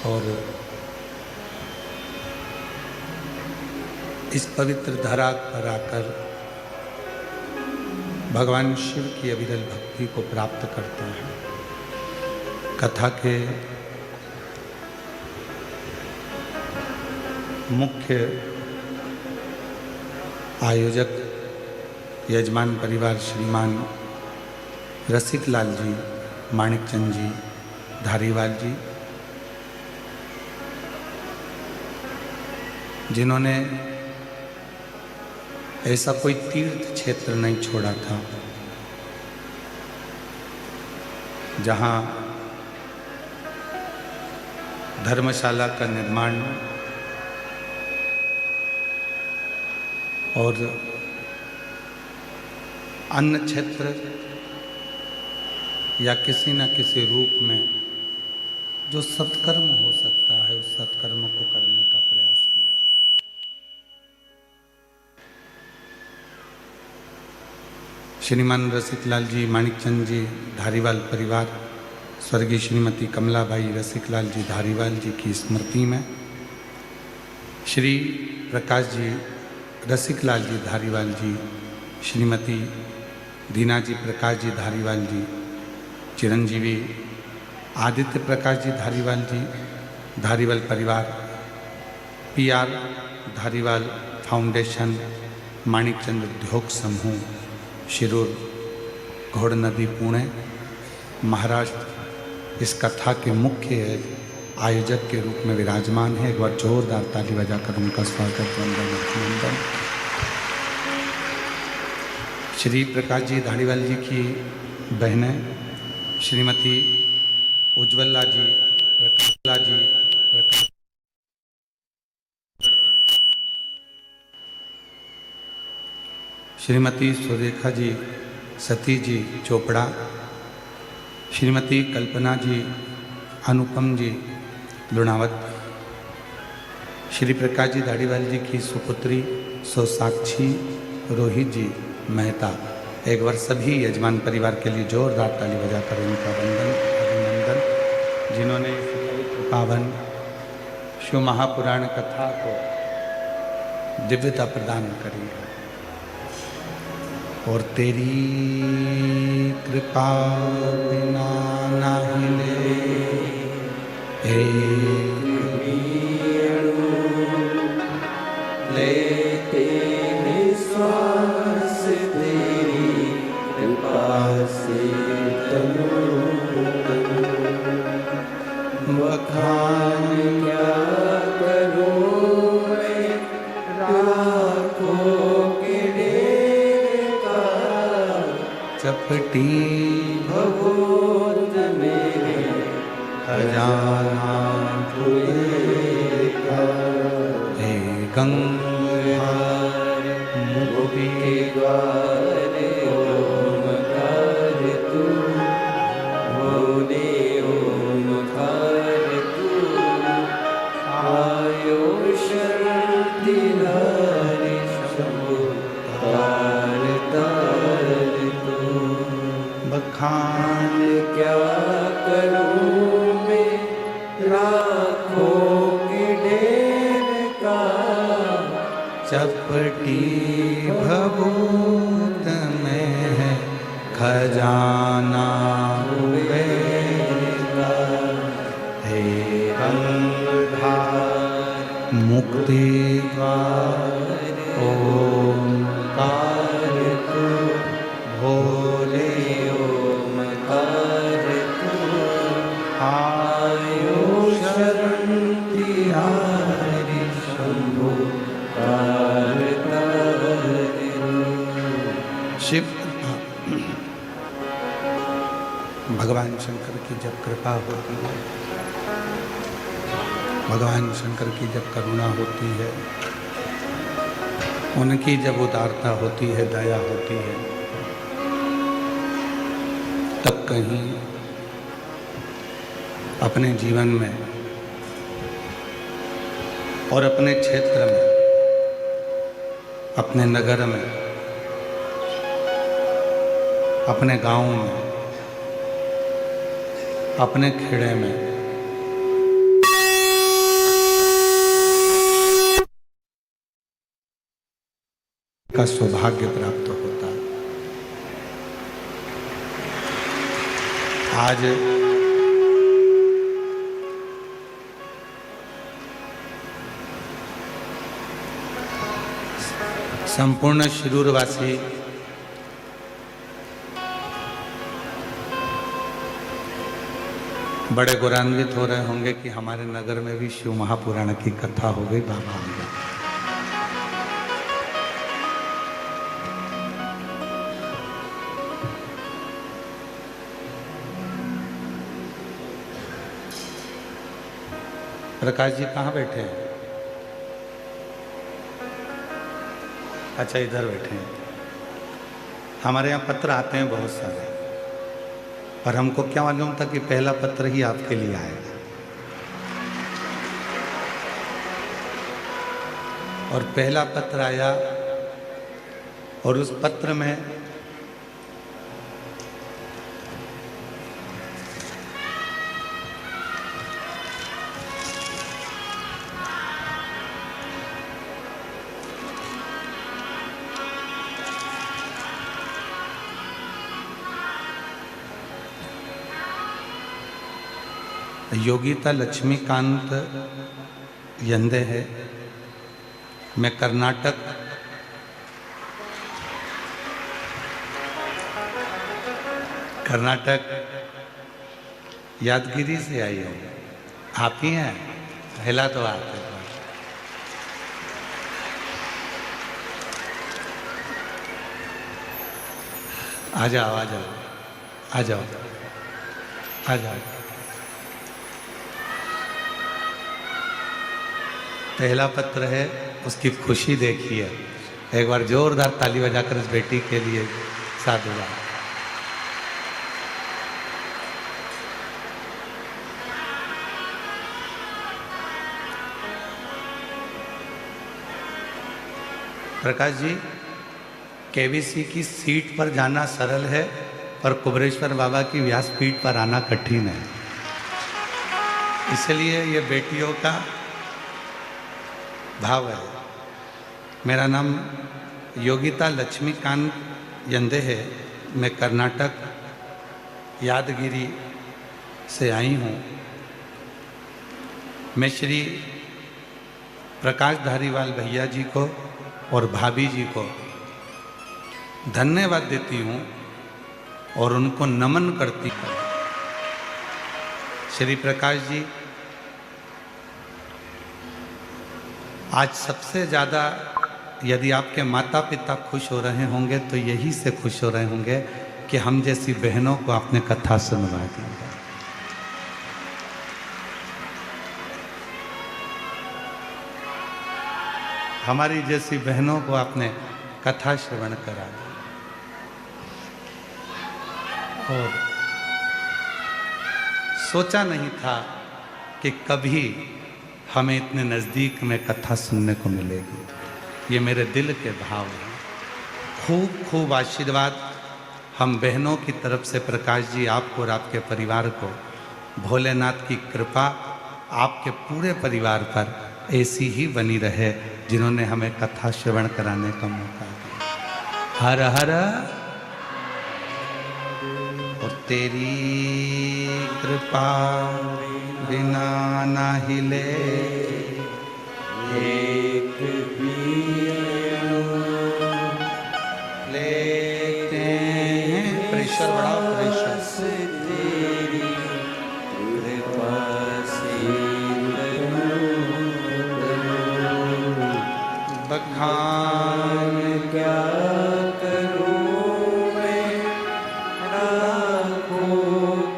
और इस पवित्र धरा पर आकर भगवान शिव की अविरल भक्ति को प्राप्त करते हैं। कथा के मुख्य आयोजक यजमान परिवार श्रीमान रसिकलाल जी, माणिकचंद जी, धारीवाल जी, जिन्होंने ऐसा कोई तीर्थ क्षेत्र नहीं छोड़ा था जहां धर्मशाला का निर्माण और अन्य क्षेत्र या किसी न किसी रूप में जो सत्कर्म हो सकता है उस सत्कर्म को करने का प्रयास किया। श्रीमान रसिकलाल जी, माणिकचंद जी, धारीवाल परिवार स्वर्गीय श्रीमती कमलाबाई रसिकलाल जी धारीवाल जी की स्मृति में श्री प्रकाश जी रसिकलाल जी धारीवाल जी, श्रीमती दीना जी प्रकाश जी धारीवाल जी, चिरंजीवी आदित्य प्रकाश जी धारीवाल जी, धारीवाल परिवार, PR धारीवाल फाउंडेशन, माणिकचंद उद्योग समूह, शिरूर, घोड़ नदी, पुणे, महाराष्ट्र इस कथा के मुख्य आयोजक के रूप में विराजमान है। एक बार जोरदार ताली बजाकर उनका स्वागत वंदन अभिनंदन। श्री प्रकाश जी धारीवाल जी की बहनें श्रीमती उज्ज्वला जी, प्रकाशला जी, श्रीमती सुरेखा जी, सती जी चोपड़ा, श्रीमती कल्पना जी, अनुपम जी लुणावत, श्री प्रकाश जी धारीवाल जी की सुपुत्री सोसाक्षी रोहित जी मेहता। एक बार सभी यजमान परिवार के लिए जोरदार ताली बजाकर उनका वंदन अभिनंदन, जिन्होंने इस पवित्र पावन शिव महापुराण कथा को दिव्यता प्रदान करी है। और तेरी कृपा बिना ना हिले लेते निश्वास तेरी कृपा से बखान क्या करूं मैं राखों के डेरे का, चपटी भगोत मेरे खजाना खुलेगा। हे गंगार मुक्ति द्वार ओमकार तू, भोले ओमकार तू, आयो शरण तिहारी शंभो तार तार तू। बखान क्या करूं मैं राखों के डेरे का, चपटी भभूत में है खजाना हुएगा। हे गंगाधार मुक्ति द्वार ओमकार तू, भोले ओमकार तू, आयो शरण तिहारी शंभो तार तार तू। शिव भगवान शंकर की जब कृपा होती है, भगवान शंकर की जब करुणा होती है, उनकी जब उदारता होती है, दया होती है, तब कहीं अपने जीवन में और अपने क्षेत्र में, अपने नगर में, अपने गांव में, अपने खेड़े में का सौभाग्य प्राप्त होता है। आज संपूर्ण शिरूरवासी बड़े गौरवान्वित हो रहे होंगे कि हमारे नगर में भी शिव महापुराण की कथा हो गई। बाबा आएंगे। प्रकाश जी कहाँ बैठे हैं? अच्छा, इधर बैठे हैं। हमारे यहाँ पत्र आते हैं बहुत सारे, पर हमको क्या मालूम था कि पहला पत्र ही आपके लिए आएगा। और पहला पत्र आया और उस पत्र में योगिता लक्ष्मीकांत यंदे है। मैं कर्नाटक यादगिरी से आई हूँ। आप ही हैं? पहला तो आप है। आ जाओ आ जाओ आ जाओ आ जाओ। पहला पत्र है, उसकी खुशी देखिए। एक बार जोरदार ताली बजाकर इस बेटी के लिए साधुवाद। प्रकाश जी, केबीसी की सीट पर जाना सरल है, पर कुबरेश्वर बाबा की व्यासपीठ पर आना कठिन है। इसलिए ये बेटियों का भाव है। मेरा नाम योगिता लक्ष्मीकांत यंदे है। मैं कर्नाटक यादगिरी से आई हूँ। मैं श्री प्रकाश धारीवाल भैया जी को और भाभी जी को धन्यवाद देती हूँ और उनको नमन करती हूँ। श्री प्रकाश जी, आज सबसे ज़्यादा यदि आपके माता पिता खुश हो रहे होंगे तो यही से खुश हो रहे होंगे कि हम जैसी बहनों को आपने कथा सुनवा दी। हमारी जैसी बहनों को आपने कथा श्रवण करा दी। और सोचा नहीं था कि कभी हमें इतने नज़दीक में कथा सुनने को मिलेगी। ये मेरे दिल के भाव हैं। खूब खूब आशीर्वाद हम बहनों की तरफ से प्रकाश जी आपको और आपके परिवार को। भोलेनाथ की कृपा आपके पूरे परिवार पर ऐसी ही बनी रहे जिन्होंने हमें कथा श्रवण कराने का मौका दिया। हर हर। और तेरी कृपा बिना ना हिले एक भी लेते हैं। प्रेशर बढ़ाओ, प्रेशर। तेरी कृपा से बखान क्या करूं मैं, राखों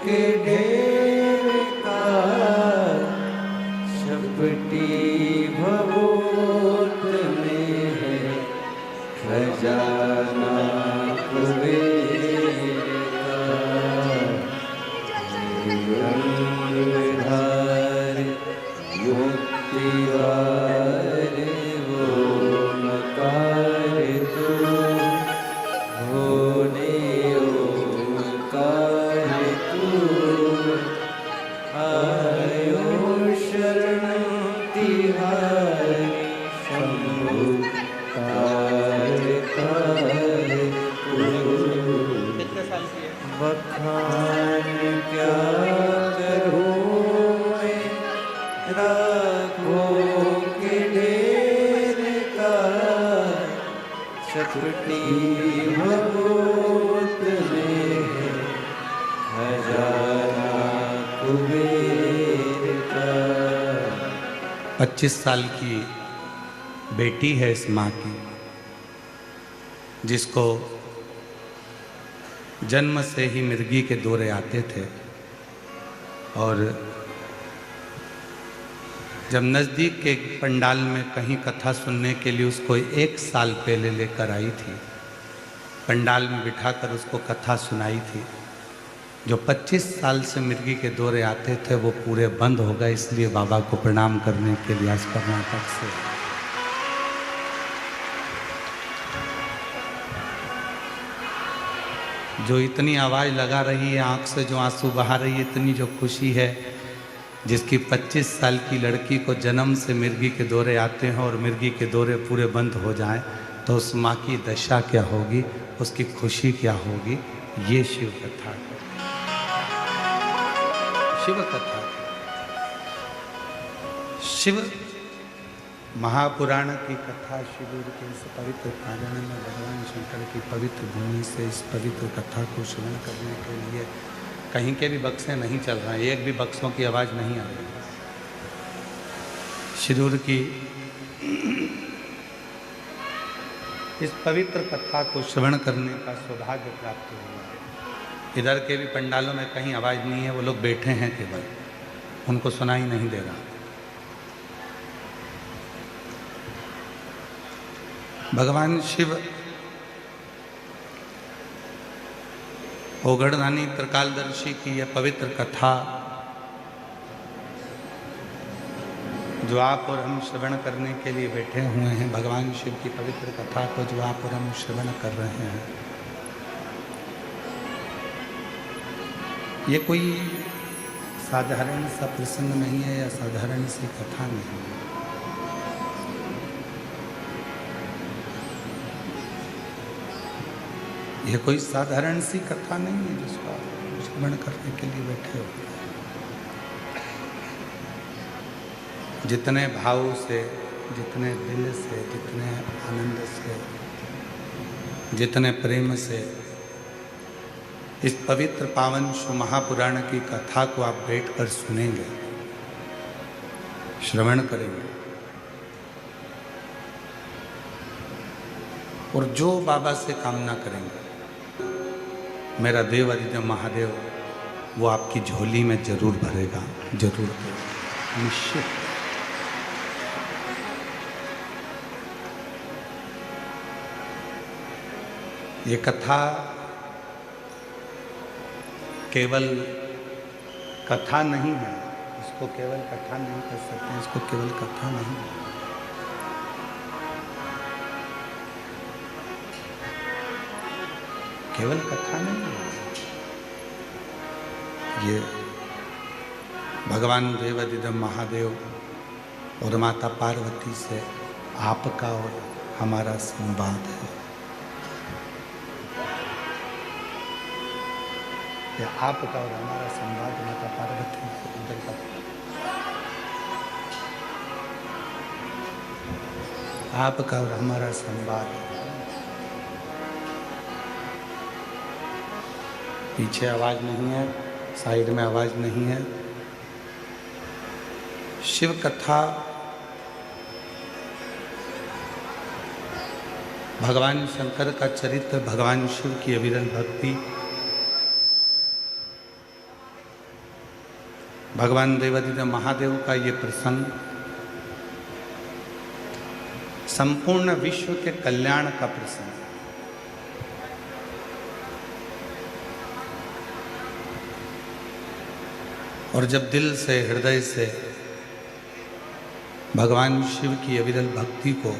के ढेर का शपटी भभूत में है खजाना कुबेर का। युक्तिवार वो मकार तू होने ओकार तू आयो शरण तिहारी शंभु कार बखान क्या करूं मैं, राखों के ढेर का चपटी भगोत में है खजाना कुबेर का। 25 साल की बेटी है इस माँ की, जिसको जन्म से ही मिर्गी के दौरे आते थे, और जब नज़दीक के पंडाल में कहीं कथा सुनने के लिए उसको 1 साल पहले लेकर आई थी, पंडाल में बिठाकर उसको कथा सुनाई थी। जो 25 साल से मिर्गी के दौरे आते थे वो पूरे बंद हो गए, इसलिए बाबा को प्रणाम करने के लिए आज कर्नाटक से जो इतनी आवाज़ लगा रही है, आँख से जो आंसू बहा रही है, इतनी जो खुशी है, जिसकी 25 साल की लड़की को जन्म से मिर्गी के दौरे आते हैं और मिर्गी के दौरे पूरे बंद हो जाएं, तो उस माँ की दशा क्या होगी, उसकी खुशी क्या होगी। ये शिव कथा है, शिव कथा। शिव महापुराण की कथा शिविर के इस पवित्र प्रांगण में भगवान शंकर की पवित्र भूमि से इस पवित्र कथा को श्रवण करने के लिए कहीं के भी बक्से नहीं चल रहे हैं, एक भी बक्सों की आवाज़ नहीं आ रही। शिविर की इस पवित्र कथा को श्रवण करने का सौभाग्य प्राप्त हुआ है। इधर के भी पंडालों में कहीं आवाज़ नहीं है, वो लोग बैठे हैं केवल, उनको सुनाई नहीं दे रहा। भगवान शिव ओगढ़दानी त्रिकालदर्शी की यह पवित्र कथा जो आप और हम श्रवण करने के लिए बैठे हुए हैं, भगवान शिव की पवित्र कथा को जो आप और हम श्रवण कर रहे हैं, ये कोई साधारण सा प्रसंग नहीं है या साधारण सी कथा नहीं है। यह कोई साधारण सी कथा नहीं है जिसको आप श्रवण करने के लिए बैठे हो। जितने भाव से, जितने दिल से, जितने आनंद से, जितने प्रेम से इस पवित्र पावन शिव महापुराण की कथा को आप बैठकर सुनेंगे, श्रवण करेंगे, और जो बाबा से कामना करेंगे, मेरा देव अधिदेव महादेव वो आपकी झोली में जरूर भरेगा, जरूर भरेगा, निश्चित। ये कथा केवल कथा नहीं है, इसको केवल कथा नहीं कर सकते, इसको केवल कथा नहीं है। केवल कथा नहीं है, ये भगवान देवाधिदेव महादेव और माता पार्वती से आपका और हमारा संवाद है। या आपका और हमारा संवाद माता पार्वती से उधर का, आपका और हमारा संवाद है। पीछे आवाज़ नहीं है, साइड में आवाज़ नहीं है। शिव कथा भगवान शंकर का चरित्र, भगवान शिव की अविरल भक्ति, भगवान देवाधिदेव महादेव का ये प्रसंग संपूर्ण विश्व के कल्याण का प्रसंग है। और जब दिल से, हृदय से भगवान शिव की अविरल भक्ति को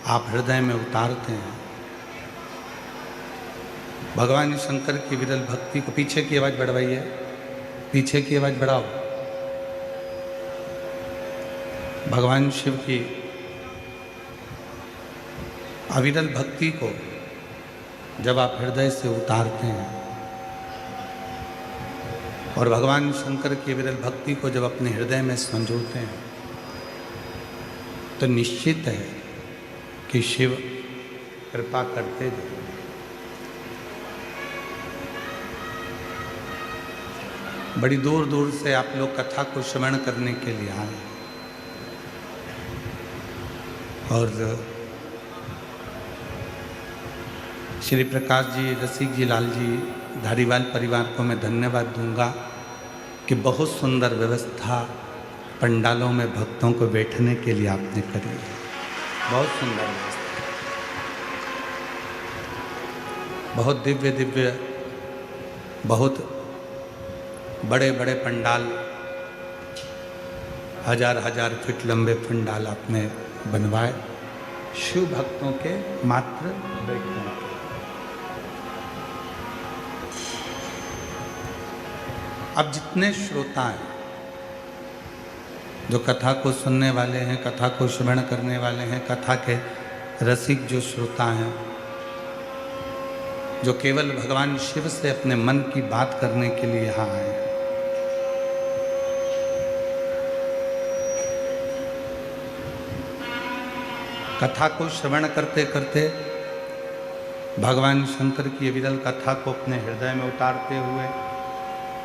आप हृदय में उतारते हैं, भगवान शंकर की विरल भक्ति को, पीछे की आवाज़ बढ़वाइए, पीछे की आवाज़ बढ़ाओ, भगवान शिव की अविरल भक्ति को जब आप हृदय से उतारते हैं, और भगवान शंकर की विरल भक्ति को जब अपने हृदय में संजोते हैं तो निश्चित है कि शिव कृपा करते जरूर। बड़ी दूर दूर से आप लोग कथा को श्रवण करने के लिए आए और श्री प्रकाश जी, रसिक जी, लाल जी, धारीवाल परिवार को मैं धन्यवाद दूंगा कि बहुत सुंदर व्यवस्था पंडालों में भक्तों को बैठने के लिए आपने करी। बहुत सुंदर व्यवस्था, बहुत दिव्य दिव्य, बहुत बड़े बड़े पंडाल, हजार हजार फीट लंबे पंडाल आपने बनवाए शिव भक्तों के मात्र बैठने के। अब जितने श्रोता हैं, जो कथा को सुनने वाले हैं, कथा को श्रवण करने वाले हैं, कथा के रसिक जो श्रोता हैं, जो केवल भगवान शिव से अपने मन की बात करने के लिए यहाँ आए हैं, कथा को श्रवण करते करते भगवान शंकर की विरल कथा को अपने हृदय में उतारते हुए,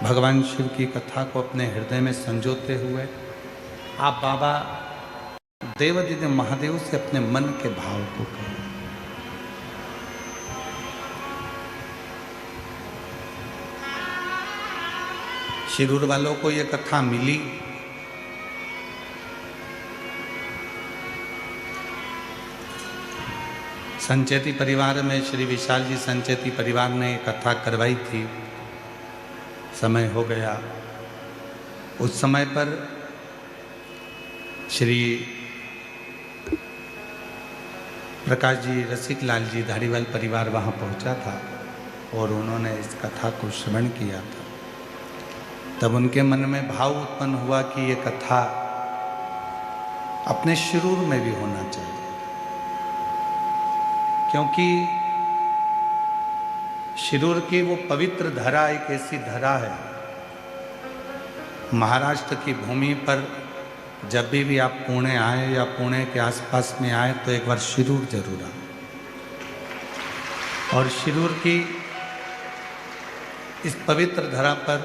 भगवान शिव की कथा को अपने हृदय में संजोते हुए आप बाबा देवादिदेव महादेव से अपने मन के भाव को कहें। शिरूर वालों को ये कथा मिली, संचेती परिवार में श्री विशाल जी संचेती परिवार ने ये कथा करवाई थी। समय हो गया, उस समय पर श्री प्रकाश जी, रसिक लाल जी, धारीवाल परिवार वहाँ पहुँचा था और उन्होंने इस कथा को श्रवण किया था। तब उनके मन में भाव उत्पन्न हुआ कि ये कथा अपने शिरूर में भी होना चाहिए, क्योंकि शिरूर की वो पवित्र धरा एक ऐसी धरा है, महाराष्ट्र की भूमि पर जब भी आप पुणे आए या पुणे के आसपास में आए तो एक बार शिरूर जरूर आए और शिरूर की इस पवित्र धरा पर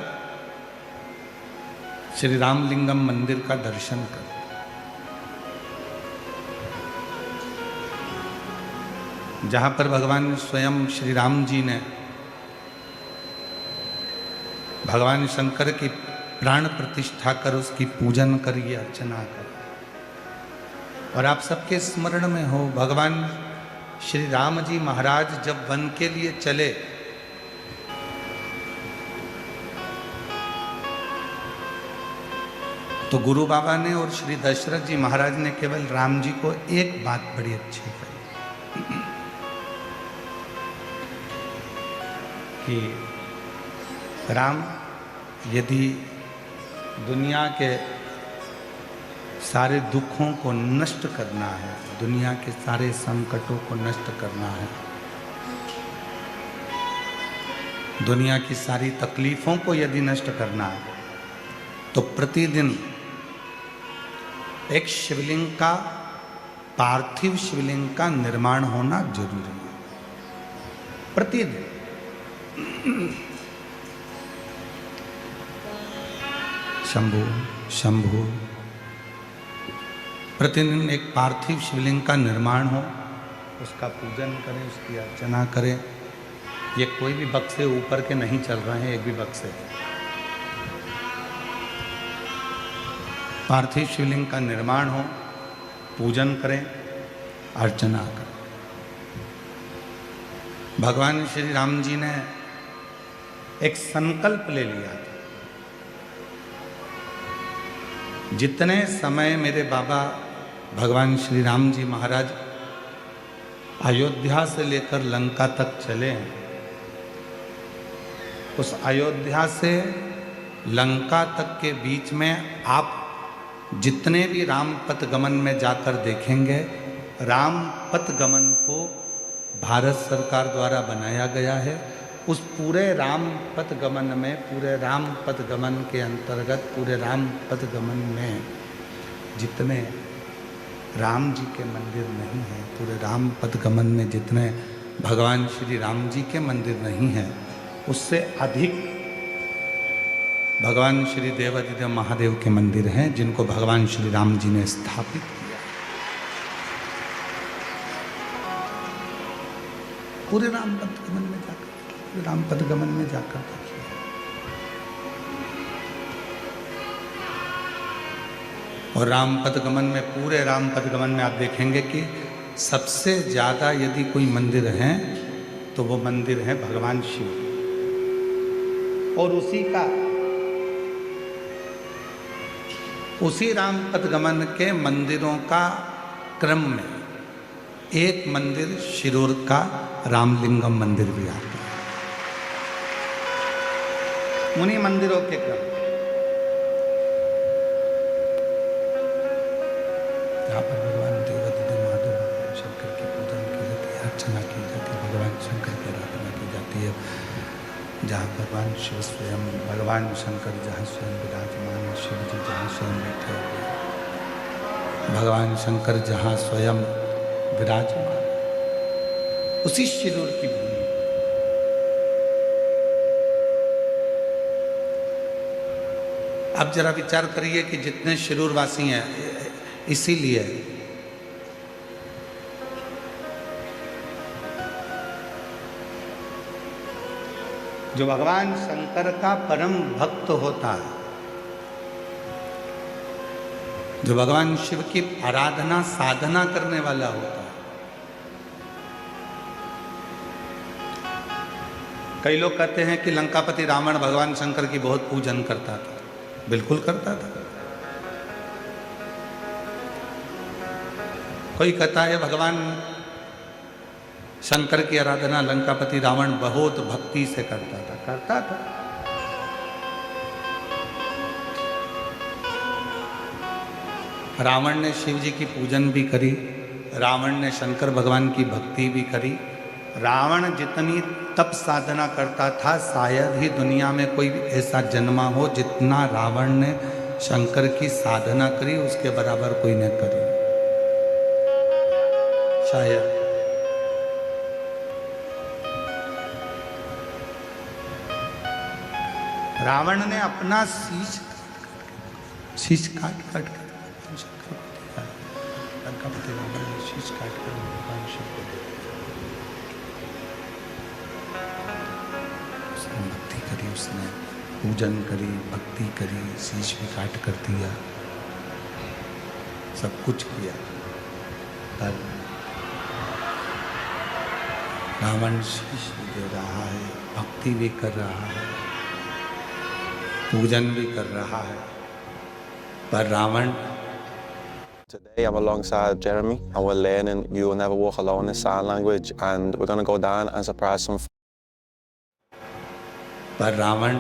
श्री रामलिंगम मंदिर का दर्शन करें। जहाँ पर भगवान स्वयं श्री राम जी ने भगवान शंकर की प्राण प्रतिष्ठा कर उसकी पूजन करिए, अर्चना कर। और आप सबके स्मरण में हो, भगवान श्री राम जी महाराज जब वन के लिए चले तो गुरु बाबा ने और श्री दशरथ जी महाराज ने केवल राम जी को एक बात बड़ी अच्छी कही कि राम, यदि दुनिया के सारे दुखों को नष्ट करना है, दुनिया के सारे संकटों को नष्ट करना है, दुनिया की सारी तकलीफों को यदि नष्ट करना है, तो प्रतिदिन एक शिवलिंग का, पार्थिव शिवलिंग का निर्माण होना जरूरी है। प्रतिदिन शंभु शंभु, प्रतिदिन एक पार्थिव शिवलिंग का निर्माण हो, उसका पूजन करें, उसकी अर्चना करें। ये कोई भी बक्से ऊपर के नहीं चल रहे हैं, एक भी बक्से, पार्थिव शिवलिंग का निर्माण हो, पूजन करें, अर्चना करें। भगवान श्री राम जी ने एक संकल्प ले लिया था, जितने समय मेरे बाबा भगवान श्री राम जी महाराज अयोध्या से लेकर लंका तक चले हैं, उस अयोध्या से लंका तक के बीच में आप जितने भी राम पथ गमन में जाकर देखेंगे, राम पथ गमन को भारत सरकार द्वारा बनाया गया है उस पूरे राम पथ गमन में, पूरे राम पथ गमन के अंतर्गत, पूरे राम पथ गमन में जितने राम जी के मंदिर नहीं हैं, पूरे राम पथ गमन में जितने भगवान श्री राम जी के मंदिर नहीं हैं, उससे अधिक भगवान श्री देवादिदेव महादेव के मंदिर हैं, जिनको भगवान श्री राम जी ने स्थापित किया। पूरे राम पथ गमन में जाकर, पूरे राम पथ गमन में जाकर देखिए। और राम पथ गमन में, पूरे राम पथ गमन में आप देखेंगे कि सबसे ज्यादा यदि कोई मंदिर है तो वो मंदिर है भगवान शिव। और उसी राम पथ गमन के मंदिरों का क्रम में एक मंदिर शिरूर का रामलिंगम मंदिर भी आता है। उन्हीं मंदिरों के क्रम, जहाँ पर भगवान देवादिदेव महादेव भगवान शंकर की पूजा की जाती है, अर्चना की जाती है, भगवान शंकर की आराधना की जाती है, जहाँ भगवान शिव स्वयं, भगवान शंकर जहाँ स्वयं विराजमान है, शिव जी जहाँ स्वयं बैठे हुए, भगवान शंकर जहाँ स्वयं विराजमान, उसी शिरूर की भूमि। अब जरा विचार करिए कि जितने शिरूर वासी हैं, इसीलिए जो भगवान शंकर का परम भक्त होता है, जो भगवान शिव की आराधना साधना करने वाला होता है, कई लोग कहते हैं कि लंकापति रावण भगवान शंकर की बहुत पूजन करता था। बिल्कुल करता था। कोई कहता है भगवान शंकर की आराधना लंकापति रावण बहुत भक्ति से करता था। रावण ने शिव जी की पूजन भी करी, रावण ने शंकर भगवान की भक्ति भी करी। रावण जितनी तप साधना करता था, शायद ही दुनिया में कोई ऐसा जन्मा हो जितना रावण ने शंकर की साधना करी, उसके बराबर कोई ने करी शायद। रावण ने अपना शीश काट कर शंकर को दिया। लंकापति रावण ने शीश काट कर भगवान शिव को दिया। उसने भक्ति करी, उसने पूजन करी, भक्ति करी, शीश भी काट कर दिया, सब कुछ किया। पर रावण शीश भी दे रहा है, भक्ति भी कर रहा है, पूजन भी कर रहा है, पर Ravan. Today I'm alongside Jeremy and we're learning You Will Never Walk Alone in sign language, and we're going to go down and surprise some. पर रावण